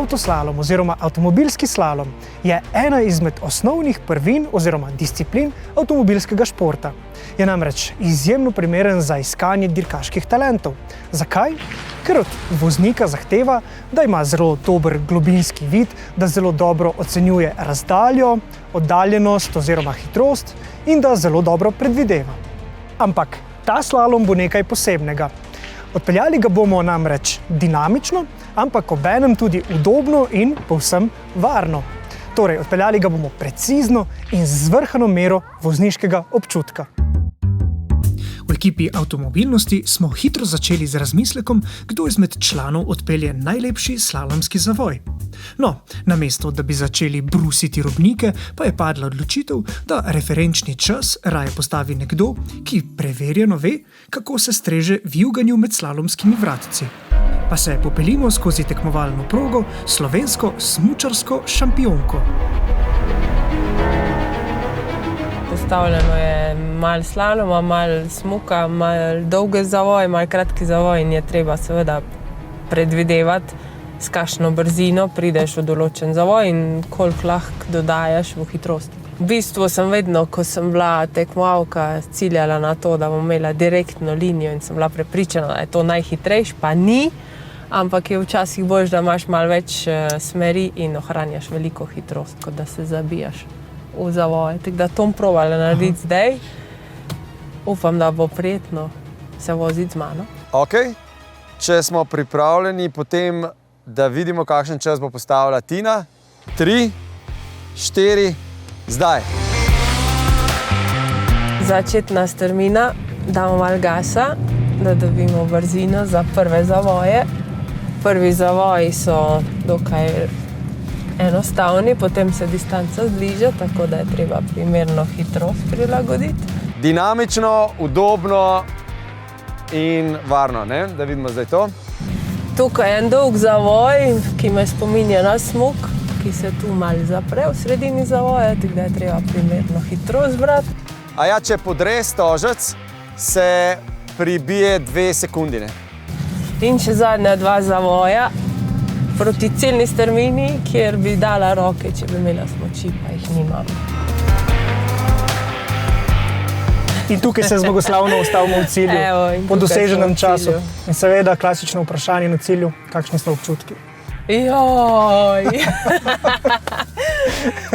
Avtoslalom oziroma avtomobilski slalom je ena izmed osnovnih prvin oziroma disciplin avtomobilskega športa. Je namreč izjemno primeren za iskanje dirkaških talentov. Zakaj? Ker od voznika zahteva, da ima zelo dober globinski vid, da zelo dobro ocenjuje razdaljo, oddaljenost oziroma hitrost in da zelo dobro predvideva. Ampak ta slalom bo nekaj posebnega. Odpeljali ga bomo namreč dinamično, ampak obenem tudi udobno in povsem varno. Torej, odpeljali ga bomo precizno in z zvrhano mero vozniškega občutka. V ekipi avtomobilnosti smo hitro začeli z razmislekom, kdo izmed članov odpelje najlepši slalomski zavoj. No, namesto da bi začeli brusiti robnike, pa je padla odločitev, da referenčni čas raje postavi nekdo, ki preverjeno ve, kako se streže vijuganju med slalomskimi vratci. Pa se popeljimo skozi tekmovalno progo slovensko smučarsko šampionko. Postavljeno je malo slaloma, malo smuka, malo dolge zavoj, malo kratki zavoj in je treba seveda predvidevati, s kakšno brzino prideš v določen zavoj in koliko lahko dodajaš v hitrost. V bistvu sem vedno, ko sem bila tekmovalka, ciljala na to, da bom imela direktno linijo in sem bila prepričana, da je to najhitrejši, pa ni, ampak je včasih boljše, da imaš malo več smeri in ohranjaš veliko hitrost, kot da se zabijaš v zavoje. Tako da to bom probala narediti zdaj. Upam, da bo prijetno se voziti z mano. Ok, če smo pripravljeni, potem da vidimo, kakšen čas bo postavila Tina. 3, 4, zdaj. Začetna strmina, damo malo gasa, da dobimo brzino za prve zavoje. Prvi zavoji so dokaj enostavni, potem se distanca zbliža, tako da je treba primerno hitrost prilagoditi. Dinamično, udobno in varno, ne? Da vidimo zdaj to. Tukaj je en dolg zavoj, ki me spominja na smuk, ki se tu malo zapre v sredini zavoja, tako da je treba primerno hitrost brati. A ja, če podre stožec, se pribije 2 sekundi, ne? In še zadnja 2 zavoja proti ciljni strmini, kjer bi dala roke, če bi imela smuči, pa jih nimam. In tukaj se zmagoslavno ustavimo v cilju, Evo, po doseženem času. In seveda klasično vprašanje na cilju, kakšni so občutki. Joj!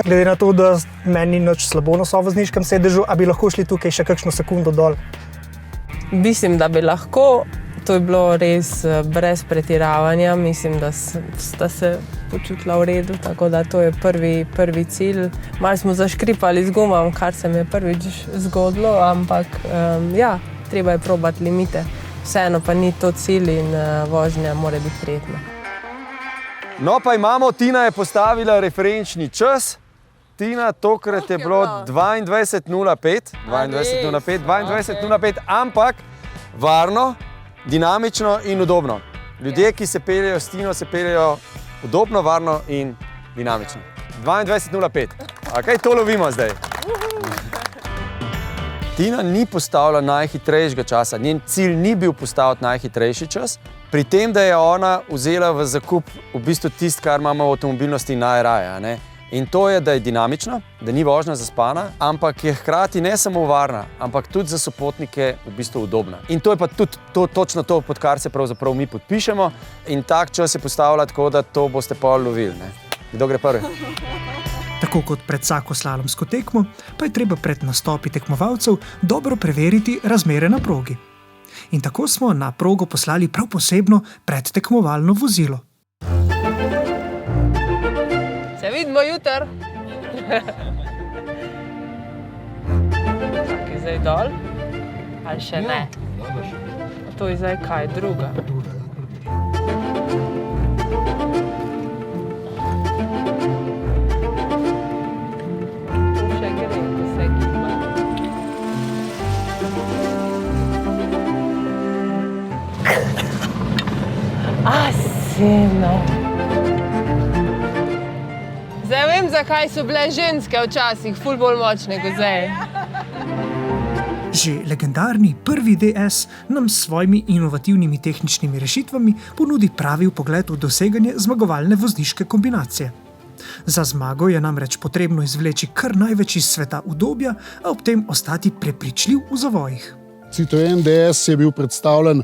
Glede na to, da meni nič slabo na sovozniškem sedežu, a bi lahko šli tukaj še kakšno sekundo dol? Mislim, da bi lahko. To je bilo res brez pretiravanja. Mislim, da sta se počutila v redu, tako da to je prvi cilj. Malo smo zaškripali z gumam, kar se mi je prvič zgodilo, ampak ja, treba je probati limite. Vseeno pa ni to cilj in vožnja mora biti prijetna. No, pa imamo, Tina je postavila referenčni čas. Tina, tokrat je bilo 22:05, 22:05, ampak varno, dinamično in udobno. Ljudje, ki se peljejo s Tino, se peljejo udobno, varno in dinamično. 22:05. Ok, to lovimo zdaj. Tina ni postavila najhitrejšega časa. Njen cilj ni bil postaviti najhitrejši čas. Pri tem, da je ona vzela v zakup v bistvu tisto, kar imamo v avtomobilnosti najraje, ne? In to je, da je dinamična, da ni vožnja zaspana, ampak je hkrati ne samo varna, ampak tudi za sopotnike v bistvu udobna. In to je pa tudi točno to, pod kar se pravzaprav mi podpišemo. In tak čas je postavila tako, da to boste pol lovili, ne? Kdo gre prvi? Tako kot pred vsako slalomsko tekmo, pa je treba pred nastopi tekmovalcev dobro preveriti razmere na progi. In tako smo na progo poslali prav posebno predtekmovalno vozilo. Se vidimo jutr. Čak je zdaj dol? Ali še ne? To je zdaj kaj, druga? Tu še gre, vse giba. Sino. Zdaj vem, zakaj so bile ženske včasih ful bolj močne kot zdaj. Že legendarni prvi DS nam s svojimi inovativnimi tehničnimi rešitvami ponudi pravi vpogled v doseganje zmagovalne vozniške kombinacije. Za zmago je namreč potrebno izvleči kar največ iz sveta udobja, a ob tem ostati prepričljiv v zavojih. Citroen DS je bil predstavljen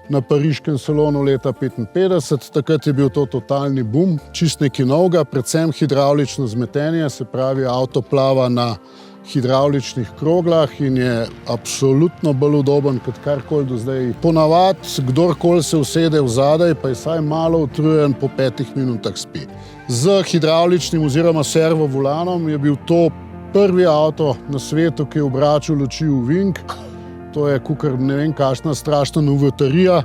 na pariškem salonu leta 1955. Takrat je bil to totalni boom, čist nekaj novega, predvsem hidravlično zmetenje, se pravi avto plava na hidravličnih kroglah in je absolutno bolj udoben kot karkoli do zdaj. Ponavadi, kdorkoli se usede vzadaj, pa je vsaj malo utrujen, po 5 minutah spi. Z hidravličnim oziroma servo volanom je bil to prvi avto na svetu, ki je obračal luči v vink. To je kakor ne vem kakšna strašna novotarija.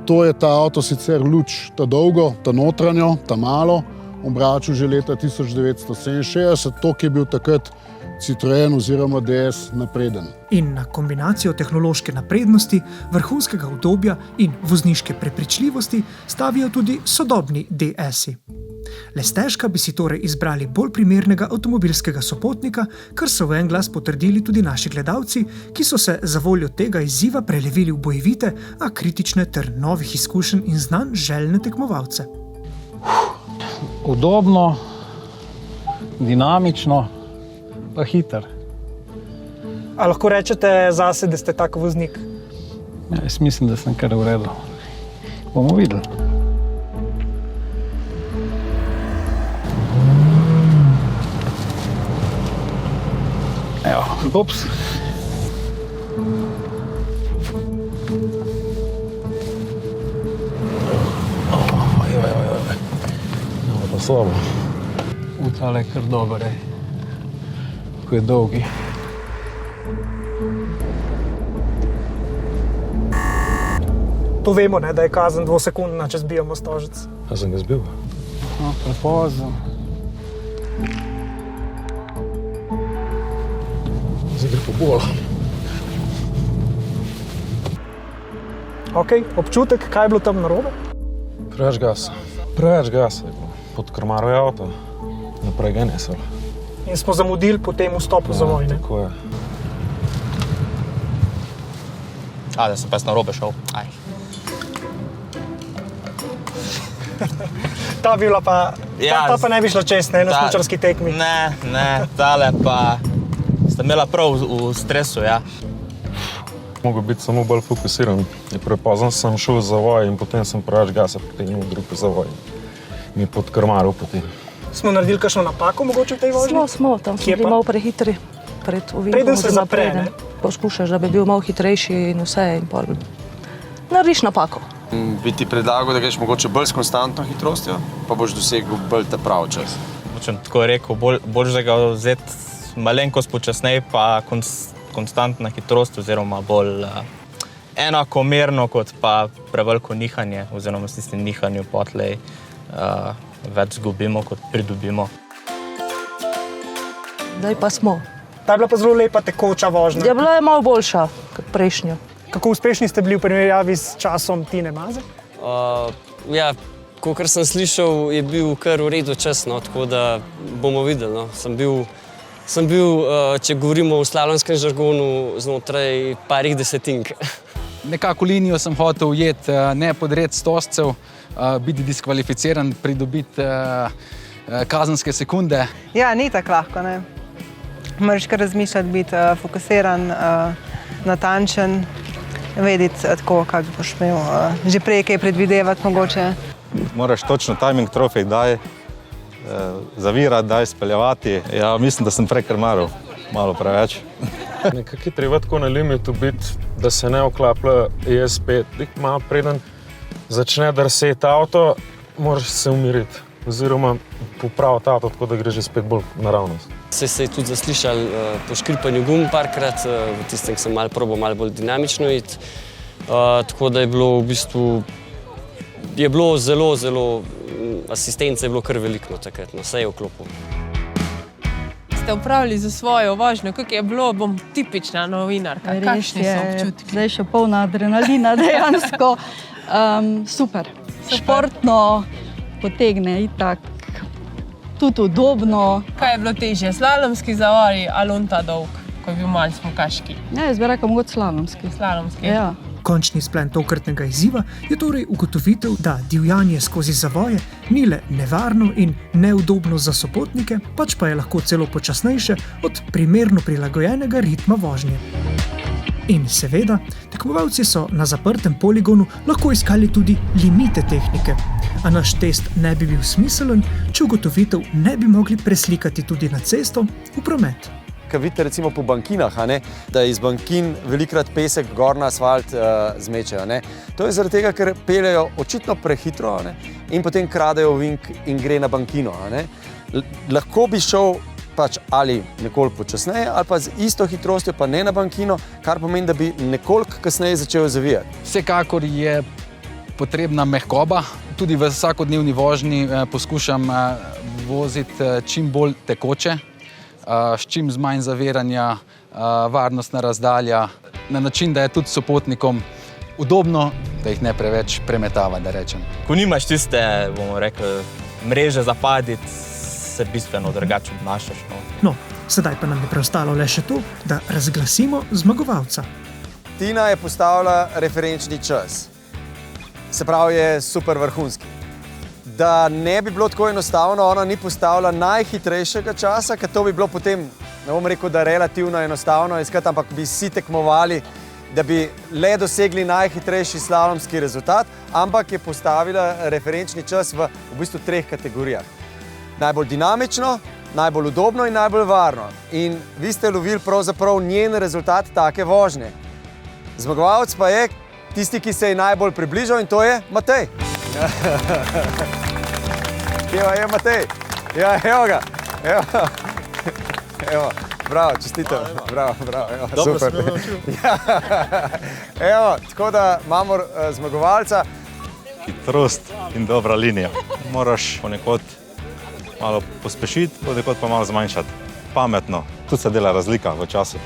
To je ta avto sicer luč ta dolgo, ta notranjo, ta malo, obračal že leta 1967, to, ki je bil takrat Citroen oziroma DS napreden. In na kombinacijo tehnološke naprednosti, vrhunskega udobja in vozniške prepričljivosti stavijo tudi sodobni DS-i. Le stežka bi si torej izbrali bolj primernega avtomobilskega sopotnika, kar so v en glas potrdili tudi naši gledalci, ki so se za voljo tega izziva prelevili v bojevite, a kritične ter novih izkušenj in znanj željne tekmovalce. Udobno, dinamično, pa hiter. A lahko rečete zase, da ste tak voznik? Ja, jaz mislim, da sem kar v redu. Bomo videli. Evo, ups. Pa slabo. Tale je kar dober, ko je dolgi. To vemo, ne, da je kazen 2-sekundna, če zbijamo stožec. A sem ga zbil? No, prepozno. Zdaj gre po bola. Ok, občutek, kaj je bilo tam narobe? Preveč gasa je bilo. Pod krmaro je avto, naprej ga nesel. In smo zamudili po tem vstopu za vojne. Tako je. Da sem pa narobe šel. Aj. Ta bila pa, ta pa ne bi šla čez, ne, na smučarski tekmi. Ne, tale pa sta imela prav v stresu, ja. Mogo biti samo bolj fokusiran. Prepozno sem šel v zavoj in potem sem preveč gasa potegnil drugi zavoj. Mi je pod krmaro potem. Smo naredili kakšno napako mogoče v tej vožnji? Smo, tam smo bili malo prehitri pred ovinkom. Preden se zapre, ne? Poskušaš, da bi bil malo hitrejši in vse in pol. Narediš napako. Bi ti predlagal, da greš mogoče bolj s konstantno hitrostjo, pa boš dosegel bolj ta prav čas. Močem tako rekel, bolj da ga vzeti malenkost počasneje, pa konstantna hitrost oziroma bolj enakomerno kot pa preveliko nihanje oziroma s tistim nihanju potlej več zgubimo, kot pridobimo. Zdaj pa smo. Ta je bila pa zelo lepa tekoča vožnja. Je bila malo boljša kot prejšnjo. Kako uspešni ste bili v primerjavi s časom Tine Maze? Ja, kakor sem slišal, je bil kar v redu čas, no, tako da bomo videli. No. Sem bil, če govorimo v slalomskem žargonu, znotraj parih desetink. Nekako linijo sem hotel ujeti, ne podred stoscev, biti diskvalificiran, pridobiti kazenske sekunde. Ja, ni tako lahko, ne. Moraš kar razmišljati, biti fokusiran, natančen, vedeti tako, kako boš imel že prej kaj predvidevati mogoče. Moraš točno timing trofej daj, zavirati, daj speljevati. Ja, mislim, da sem prekrmaril, malo preveč. Nekako je treba tako na limitu biti, da se ne oklaplja ES5. Malo preden začne drseti avto, moraš se umiriti oziroma popraviti avto, tako da gre že spet bolj naravnost. Se je tudi zaslišal po škripanju gum parkrat, v tistem sem probal malo bolj dinamično iti. Tako da je bilo v bistvu zelo, asistence je bilo kar veliko takrat, vse je vklopil. Ste upravili za svojo vožnjo, kako je bilo, bom tipična novinarka, kakšni so občutki? Zdaj še polna adrenalina dejansko. Super, športno potegne itak, tudi udobno. Kaj je bilo težje, slalomski zavoj ali ta dolg? ko je bil mal smukaški. Ne, jaz bi rekel mogoče slalomski. Slalomski. Ja. Končni splen tokratnega izziva je torej ugotovitev, da divjanje skozi zavoje ni le nevarno in neudobno za sopotnike, pač pa je lahko celo počasnejše od primerno prilagojenega ritma vožnje. In seveda, tekmovalci so na zaprtem poligonu lahko iskali tudi limite tehnike, a naš test ne bi bil smiselen, če ugotovitev ne bi mogli preslikati tudi na cesto v promet. Kaj vidite recimo po bankinah, da iz bankin velikrat pesek gor na asfalt zmečejo. To je zaradi tega, ker peljejo očitno prehitro in potem kradejo ovink in gre na bankino. Lahko bi šel pač ali nekoliko počasneje ali pa z isto hitrostjo, pa ne na bankino, kar pomeni, da bi nekoliko kasneje začel zavijati. Vsekakor je potrebna mehkoba. Tudi v vsakodnevni vožnji poskušam voziti čim bolj tekoče, s čim manj zaviranja, varnostna razdalja, na način, da je tudi sopotnikom udobno, da jih ne preveč premetava, da rečem. Ko nimaš tiste, bomo rekli, mreže za paditi, se bistveno drugače obnašaš. No, sedaj pa nam je preostalo le še to, da razglasimo zmagovalca. Tina je postavila referenčni čas. Se pravi, je super vrhunski. Da ne bi bilo tako enostavno, ona ni postavila najhitrejšega časa, ker to bi bilo potem, ne bom rekel, da relativno enostavno iskati, ampak bi vsi tekmovali, da bi le dosegli najhitrejši slalomski rezultat, ampak je postavila referenčni čas v bistvu 3 kategorijah. Najbolj dinamično, najbolj udobno in najbolj varno. In vi ste lovili pravzaprav njen rezultat take vožnje. Zmagovalec pa je tisti, ki se je najbolj približal, in to je Matej. Kje je Matej? Ja, evo ga. Evo, bravo, čestitam. Bravo, evo, dobro super. Sem ga naučil. Evo, tako da imamo zmagovalca. Hitrost in dobra linija. Moraš ponekod malo pospešiti, ponekod pa malo zmanjšati. Pametno. Tu se dela razlika v času.